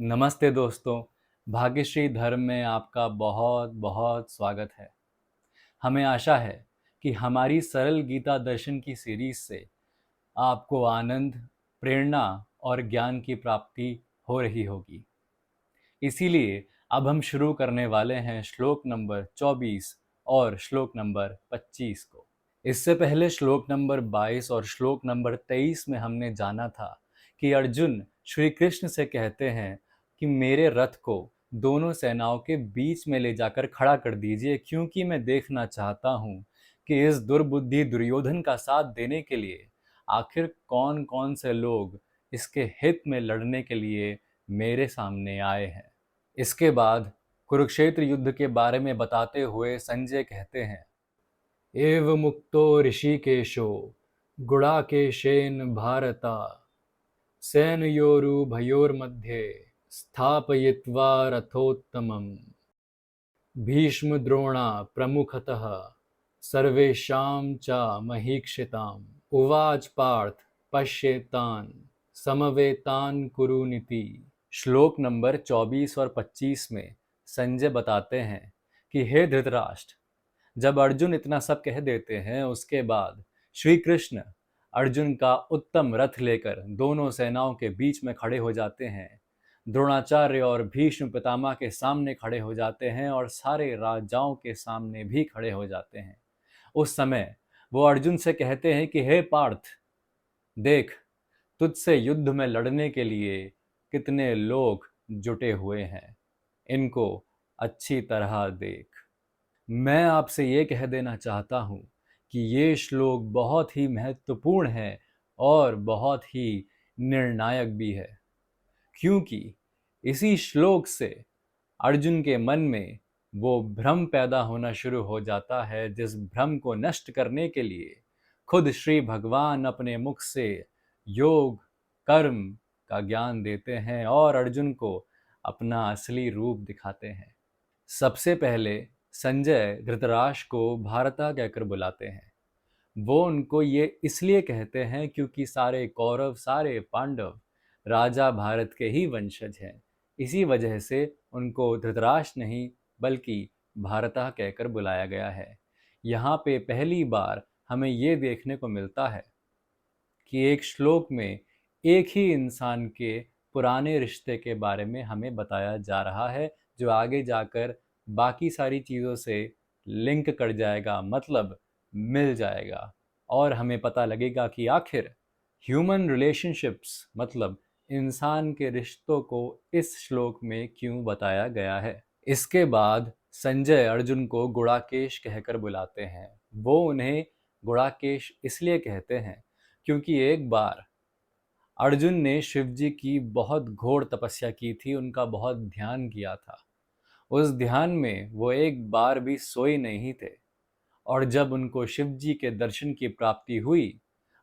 नमस्ते दोस्तों। भाग्यश्री धर्म में आपका बहुत बहुत स्वागत है। हमें आशा है कि हमारी सरल गीता दर्शन की सीरीज से आपको आनंद, प्रेरणा और ज्ञान की प्राप्ति हो रही होगी। इसीलिए अब हम शुरू करने वाले हैं श्लोक नंबर 24 और श्लोक नंबर 25 को। इससे पहले श्लोक नंबर 22 और श्लोक नंबर 23 में हमने जाना था कि अर्जुन श्री कृष्ण से कहते हैं कि मेरे रथ को दोनों सेनाओं के बीच में ले जाकर खड़ा कर दीजिए, क्योंकि मैं देखना चाहता हूं कि इस दुर्बुद्धि दुर्योधन का साथ देने के लिए आखिर कौन कौन से लोग इसके हित में लड़ने के लिए मेरे सामने आए हैं। इसके बाद कुरुक्षेत्र युद्ध के बारे में बताते हुए संजय कहते हैं, एव मुक्तो ऋषिकेशो गुडाकेशेन भारता सेनयोरुभयोर्मध्ये स्थापयित्वा रथोत्तमम् भीष्मद्रोणा प्रमुखतः सर्वेषां च महीक्षिताम् उवाच पार्थ पश्येतान् समवेतान् कुरुनिति। श्लोक नंबर 24 और 25 में संजय बताते हैं कि हे धृतराष्ट्र, जब अर्जुन इतना सब कह देते हैं उसके बाद श्री कृष्ण अर्जुन का उत्तम रथ लेकर दोनों सेनाओं के बीच में खड़े हो जाते हैं। द्रोणाचार्य और भीष्म पितामह के सामने खड़े हो जाते हैं और सारे राजाओं के सामने भी खड़े हो जाते हैं। उस समय वो अर्जुन से कहते हैं कि हे पार्थ, देख, तुझसे युद्ध में लड़ने के लिए कितने लोग जुटे हुए हैं, इनको अच्छी तरह देख। मैं आपसे ये कह देना चाहता हूँ कि ये श्लोक बहुत ही महत्वपूर्ण है और बहुत ही निर्णायक भी है, क्योंकि इसी श्लोक से अर्जुन के मन में वो भ्रम पैदा होना शुरू हो जाता है, जिस भ्रम को नष्ट करने के लिए खुद श्री भगवान अपने मुख से योग कर्म का ज्ञान देते हैं और अर्जुन को अपना असली रूप दिखाते हैं। सबसे पहले संजय धृतराष्ट्र को भारता कहकर बुलाते हैं। वो उनको ये इसलिए कहते हैं क्योंकि सारे कौरव, सारे पांडव राजा भारत के ही वंशज हैं। इसी वजह से उनको धृतराष्ट्र नहीं बल्कि भारता कहकर बुलाया गया है। यहाँ पे पहली बार हमें ये देखने को मिलता है कि एक श्लोक में एक ही इंसान के पुराने रिश्ते के बारे में हमें बताया जा रहा है, जो आगे जाकर बाकी सारी चीज़ों से लिंक कर जाएगा, मतलब मिल जाएगा, और हमें पता लगेगा कि आखिर ह्यूमन रिलेशनशिप्स मतलब इंसान के रिश्तों को इस श्लोक में क्यों बताया गया है। इसके बाद संजय अर्जुन को गुड़ाकेश कहकर बुलाते हैं। वो उन्हें गुड़ाकेश इसलिए कहते हैं क्योंकि एक बार अर्जुन ने शिव जी की बहुत घोर तपस्या की थी, उनका बहुत ध्यान किया था। उस ध्यान में वो एक बार भी सोए नहीं थे, और जब उनको शिव जी के दर्शन की प्राप्ति हुई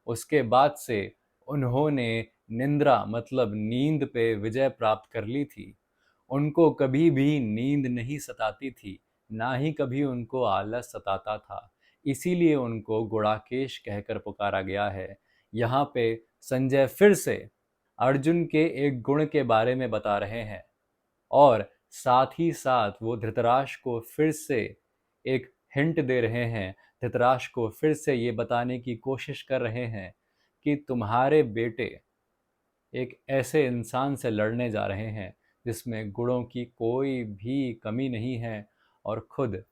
उसके बाद से उन्होंने निंद्रा मतलब नींद पे विजय प्राप्त कर ली थी। उनको कभी भी नींद नहीं सताती थी, ना ही कभी उनको आलस सताता था। इसीलिए उनको गुड़ाकेश कहकर पुकारा गया है। यहाँ पे संजय फिर से अर्जुन के एक गुण के बारे में बता रहे हैं, और साथ ही साथ वो धृतराष्ट्र को फिर से एक हिंट दे रहे हैं। धृतराष्ट्र को फिर से ये बताने की कोशिश कर रहे हैं कि तुम्हारे बेटे एक ऐसे इंसान से लड़ने जा रहे हैं जिसमें गुणों की कोई भी कमी नहीं है, और खुद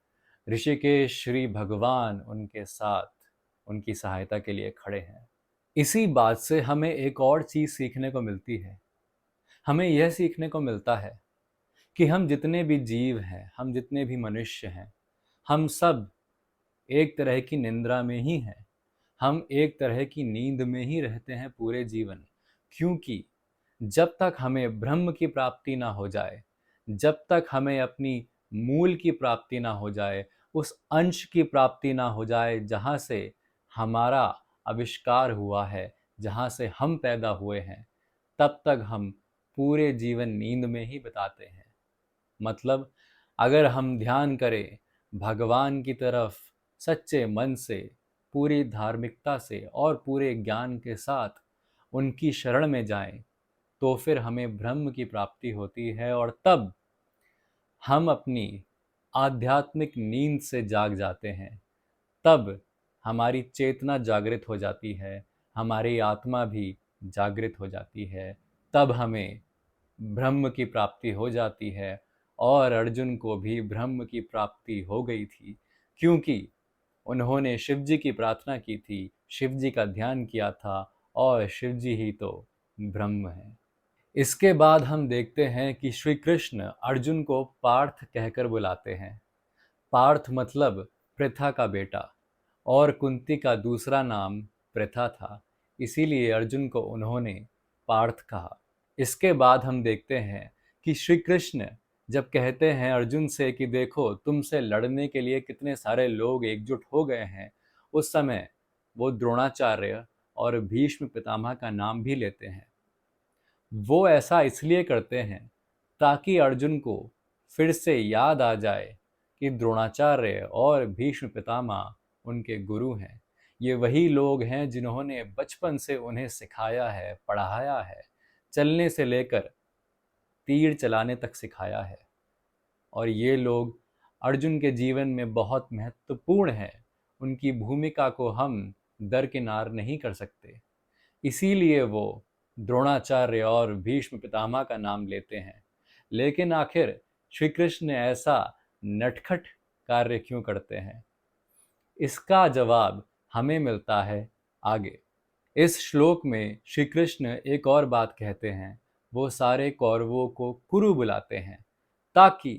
ऋषिकेश श्री भगवान उनके साथ उनकी सहायता के लिए खड़े हैं। इसी बात से हमें एक और चीज़ सीखने को मिलती है। हमें यह सीखने को मिलता है कि हम जितने भी जीव हैं, हम जितने भी मनुष्य हैं, हम सब एक तरह की निंद्रा में ही हैं। हम एक तरह की नींद में ही रहते हैं पूरे जीवन, क्योंकि जब तक हमें ब्रह्म की प्राप्ति ना हो जाए, जब तक हमें अपनी मूल की प्राप्ति ना हो जाए, उस अंश की प्राप्ति ना हो जाए जहाँ से हमारा आविष्कार हुआ है, जहाँ से हम पैदा हुए हैं, तब तक हम पूरे जीवन नींद में ही बिताते हैं। मतलब अगर हम ध्यान करें भगवान की तरफ सच्चे मन से, पूरी धार्मिकता से और पूरे ज्ञान के साथ उनकी शरण में जाएं, तो फिर हमें ब्रह्म की प्राप्ति होती है और तब हम अपनी आध्यात्मिक नींद से जाग जाते हैं। तब हमारी चेतना जागृत हो जाती है, हमारी आत्मा भी जागृत हो जाती है। तब हमें ब्रह्म की प्राप्ति हो जाती है और अर्जुन को भी ब्रह्म की प्राप्ति हो गई थी, क्योंकि उन्होंने शिव जी की प्रार्थना की थी, शिव जी का ध्यान किया था और शिव जी ही तो ब्रह्म है। इसके बाद हम देखते हैं कि श्री कृष्ण अर्जुन को पार्थ कहकर बुलाते हैं। पार्थ मतलब पृथा का बेटा और कुंती का दूसरा नाम पृथा था, इसीलिए अर्जुन को उन्होंने पार्थ कहा। इसके बाद हम देखते हैं कि श्री कृष्ण जब कहते हैं अर्जुन से कि देखो तुमसे लड़ने के लिए कितने सारे लोग एकजुट हो गए हैं, उस समय वो द्रोणाचार्य और भीष्म पितामह का नाम भी लेते हैं। वो ऐसा इसलिए करते हैं ताकि अर्जुन को फिर से याद आ जाए कि द्रोणाचार्य और भीष्म पितामह उनके गुरु हैं। ये वही लोग हैं जिन्होंने बचपन से उन्हें सिखाया है, पढ़ाया है, चलने से लेकर तीर चलाने तक सिखाया है। और ये लोग अर्जुन के जीवन में बहुत महत्वपूर्ण हैं। उनकी भूमिका को हम दरकिनार नहीं कर सकते, इसीलिए वो द्रोणाचार्य और भीष्म पितामह का नाम लेते हैं। लेकिन आखिर श्री कृष्ण ऐसा नटखट कार्य क्यों करते हैं? इसका जवाब हमें मिलता है आगे। इस श्लोक में श्री कृष्ण एक और बात कहते हैं। वो सारे कौरवों को कुरु बुलाते हैं ताकि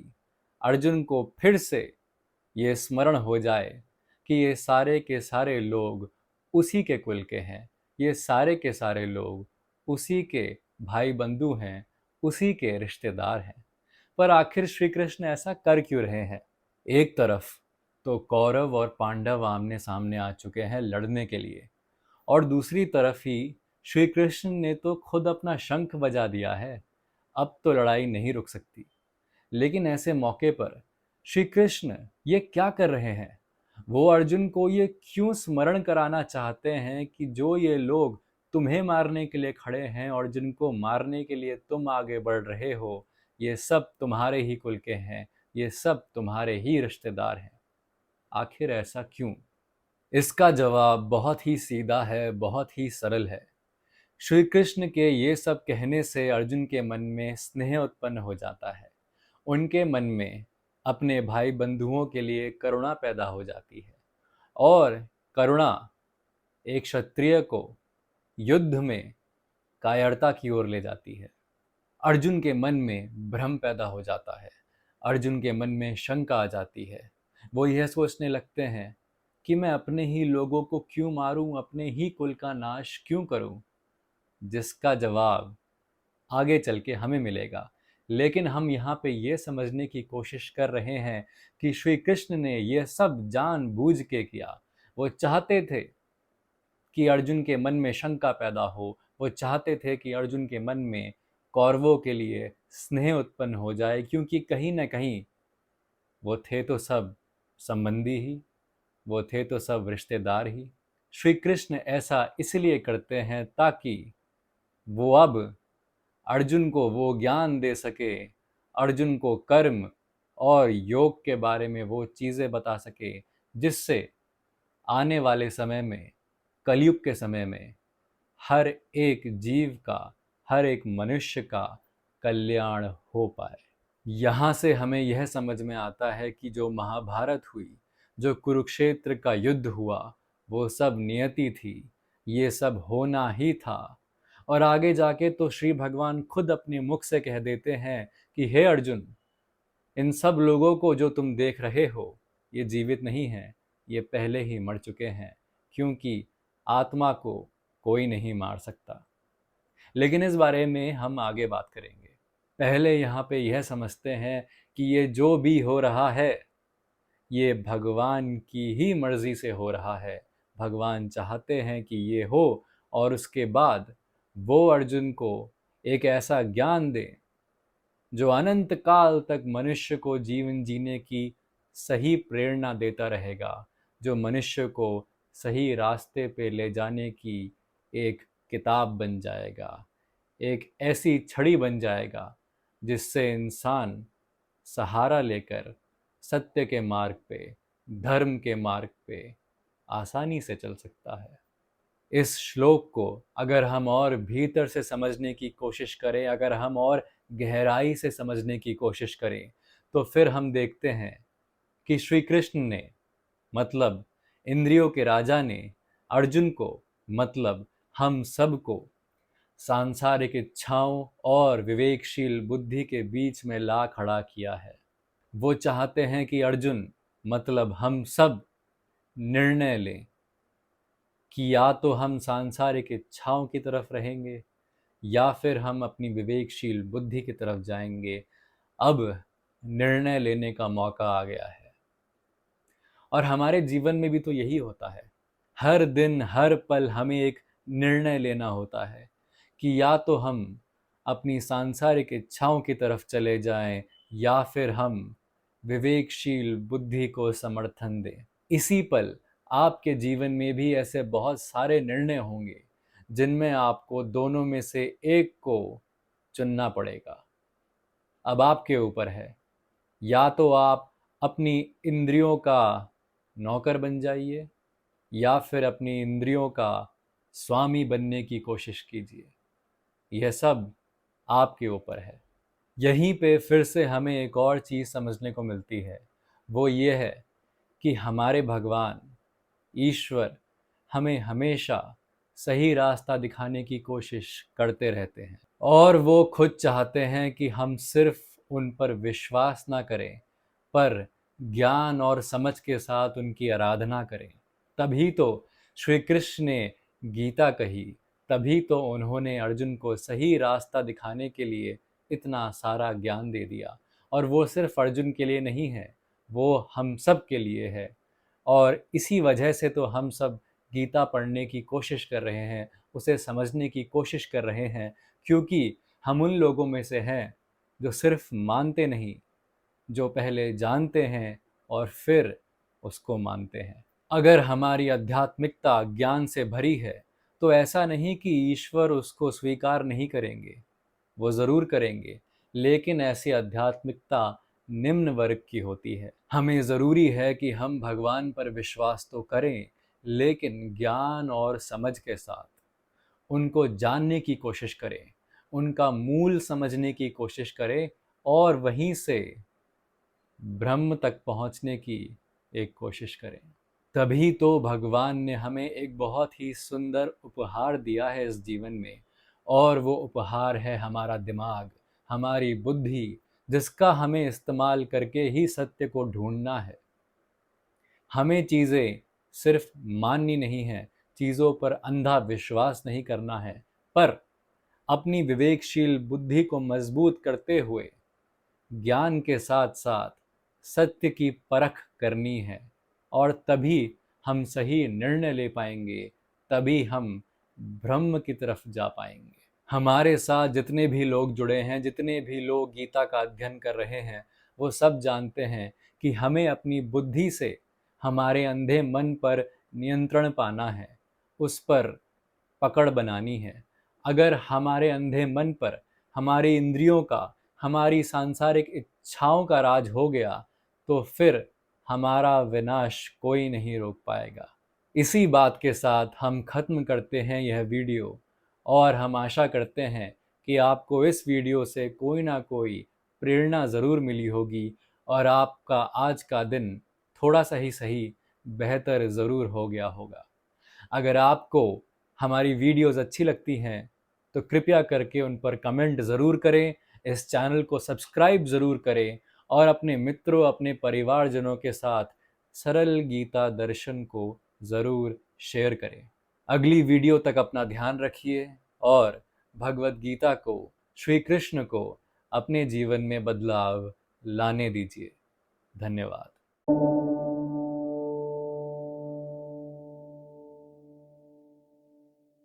अर्जुन को फिर से ये स्मरण हो जाए कि ये सारे के सारे लोग उसी के कुल के हैं, ये सारे के सारे लोग उसी के भाई बंधु हैं, उसी के रिश्तेदार हैं। पर आखिर श्री कृष्ण ऐसा कर क्यों रहे हैं? एक तरफ तो कौरव और पांडव आमने सामने आ चुके हैं लड़ने के लिए, और दूसरी तरफ ही श्री कृष्ण ने तो खुद अपना शंख बजा दिया है। अब तो लड़ाई नहीं रुक सकती। लेकिन ऐसे मौके पर श्री कृष्ण ये क्या कर रहे हैं? वो अर्जुन को ये क्यों स्मरण कराना चाहते हैं कि जो ये लोग तुम्हें मारने के लिए खड़े हैं और जिनको मारने के लिए तुम आगे बढ़ रहे हो, ये सब तुम्हारे ही कुल के हैं, ये सब तुम्हारे ही रिश्तेदार हैं। आखिर ऐसा क्यों? इसका जवाब बहुत ही सीधा है, बहुत ही सरल है। श्री कृष्ण के ये सब कहने से अर्जुन के मन में स्नेह उत्पन्न हो जाता है। उनके मन में अपने भाई बंधुओं के लिए करुणा पैदा हो जाती है, और करुणा एक क्षत्रिय को युद्ध में कायरता की ओर ले जाती है। अर्जुन के मन में भ्रम पैदा हो जाता है, अर्जुन के मन में शंका आ जाती है। वो यह सोचने लगते हैं कि मैं अपने ही लोगों को क्यों मारूं, अपने ही कुल का नाश क्यों करूं? जिसका जवाब आगे चल के हमें मिलेगा। लेकिन हम यहाँ पे ये समझने की कोशिश कर रहे हैं कि श्री कृष्ण ने यह सब जानबूझ के किया। वो चाहते थे कि अर्जुन के मन में शंका पैदा हो, वो चाहते थे कि अर्जुन के मन में कौरवों के लिए स्नेह उत्पन्न हो जाए, क्योंकि कहीं ना कहीं वो थे तो सब संबंधी ही, वो थे तो सब रिश्तेदार ही। श्री कृष्ण ऐसा इसलिए करते हैं ताकि वो अब अर्जुन को वो ज्ञान दे सके, अर्जुन को कर्म और योग के बारे में वो चीज़ें बता सके, जिससे आने वाले समय में, कलयुग के समय में, हर एक जीव का, हर एक मनुष्य का कल्याण हो पाए। यहाँ से हमें यह समझ में आता है कि जो महाभारत हुई, जो कुरुक्षेत्र का युद्ध हुआ, वो सब नियति थी, ये सब होना ही था। और आगे जाके तो श्री भगवान खुद अपने मुख से कह देते हैं कि हे अर्जुन, इन सब लोगों को जो तुम देख रहे हो, ये जीवित नहीं हैं, ये पहले ही मर चुके हैं, क्योंकि आत्मा को कोई नहीं मार सकता। लेकिन इस बारे में हम आगे बात करेंगे। पहले यहाँ पे यह समझते हैं कि ये जो भी हो रहा है, ये भगवान की ही मर्जी से हो रहा है। भगवान चाहते हैं कि ये हो, और उसके बाद वो अर्जुन को एक ऐसा ज्ञान दे जो अनंत काल तक मनुष्य को जीवन जीने की सही प्रेरणा देता रहेगा, जो मनुष्य को सही रास्ते पे ले जाने की एक किताब बन जाएगा, एक ऐसी छड़ी बन जाएगा जिससे इंसान सहारा लेकर सत्य के मार्ग पे, धर्म के मार्ग पे आसानी से चल सकता है। इस श्लोक को अगर हम और भीतर से समझने की कोशिश करें, अगर हम और गहराई से समझने की कोशिश करें, तो फिर हम देखते हैं कि श्री कृष्ण ने, मतलब इंद्रियों के राजा ने, अर्जुन को, मतलब हम सब को सांसारिक इच्छाओं और विवेकशील बुद्धि के बीच में ला खड़ा किया है। वो चाहते हैं कि अर्जुन, मतलब हम सब, निर्णय लें कि या तो हम सांसारिक इच्छाओं की तरफ रहेंगे या फिर हम अपनी विवेकशील बुद्धि की तरफ जाएंगे। अब निर्णय लेने का मौका आ गया है। और हमारे जीवन में भी तो यही होता है। हर दिन हर पल हमें एक निर्णय लेना होता है कि या तो हम अपनी सांसारिक इच्छाओं की तरफ चले जाएं या फिर हम विवेकशील बुद्धि को समर्थन दें। इसी पल आपके जीवन में भी ऐसे बहुत सारे निर्णय होंगे जिनमें आपको दोनों में से एक को चुनना पड़ेगा। अब आपके ऊपर है, या तो आप अपनी इंद्रियों का नौकर बन जाइए या फिर अपनी इंद्रियों का स्वामी बनने की कोशिश कीजिए। यह सब आपके ऊपर है। यहीं पे फिर से हमें एक और चीज़ समझने को मिलती है, वो ये है कि हमारे भगवान ईश्वर हमें हमेशा सही रास्ता दिखाने की कोशिश करते रहते हैं और वो खुद चाहते हैं कि हम सिर्फ उन पर विश्वास ना करें, पर ज्ञान और समझ के साथ उनकी आराधना करें। तभी तो श्री कृष्ण ने गीता कही, तभी तो उन्होंने अर्जुन को सही रास्ता दिखाने के लिए इतना सारा ज्ञान दे दिया। और वो सिर्फ अर्जुन के लिए नहीं है, वो हम सब के लिए है। और इसी वजह से तो हम सब गीता पढ़ने की कोशिश कर रहे हैं, उसे समझने की कोशिश कर रहे हैं, क्योंकि हम उन लोगों में से हैं जो सिर्फ मानते नहीं, जो पहले जानते हैं और फिर उसको मानते हैं। अगर हमारी आध्यात्मिकता ज्ञान से भरी है तो ऐसा नहीं कि ईश्वर उसको स्वीकार नहीं करेंगे, वो ज़रूर करेंगे, लेकिन ऐसी आध्यात्मिकता निम्न वर्ग की होती है। हमें ज़रूरी है कि हम भगवान पर विश्वास तो करें, लेकिन ज्ञान और समझ के साथ उनको जानने की कोशिश करें, उनका मूल समझने की कोशिश करें और वहीं से ब्रह्म तक पहुंचने की एक कोशिश करें। तभी तो भगवान ने हमें एक बहुत ही सुंदर उपहार दिया है इस जीवन में, और वो उपहार है हमारा दिमाग, हमारी बुद्धि, जिसका हमें इस्तेमाल करके ही सत्य को ढूंढना है। हमें चीज़ें सिर्फ माननी नहीं है, चीज़ों पर अंधा विश्वास नहीं करना है, पर अपनी विवेकशील बुद्धि को मजबूत करते हुए ज्ञान के साथ साथ सत्य की परख करनी है। और तभी हम सही निर्णय ले पाएंगे, तभी हम ब्रह्म की तरफ जा पाएंगे। हमारे साथ जितने भी लोग जुड़े हैं, जितने भी लोग गीता का अध्ययन कर रहे हैं, वो सब जानते हैं कि हमें अपनी बुद्धि से हमारे अंधे मन पर नियंत्रण पाना है, उस पर पकड़ बनानी है। अगर हमारे अंधे मन पर हमारी इंद्रियों का, हमारी सांसारिक इच्छाओं का राज हो गया, तो फिर हमारा विनाश कोई नहीं रोक पाएगा। इसी बात के साथ हम खत्म करते हैं यह वीडियो, और हम आशा करते हैं कि आपको इस वीडियो से कोई ना कोई प्रेरणा ज़रूर मिली होगी और आपका आज का दिन थोड़ा सा ही सही बेहतर ज़रूर हो गया होगा। अगर आपको हमारी वीडियोस अच्छी लगती हैं तो कृपया करके उन पर कमेंट ज़रूर करें, इस चैनल को सब्सक्राइब ज़रूर करें और अपने मित्रों, अपने परिवारजनों के साथ सरल गीता दर्शन को ज़रूर शेयर करें। अगली वीडियो तक अपना ध्यान रखिए और भगवत गीता को, श्री कृष्ण को अपने जीवन में बदलाव लाने दीजिए। धन्यवाद।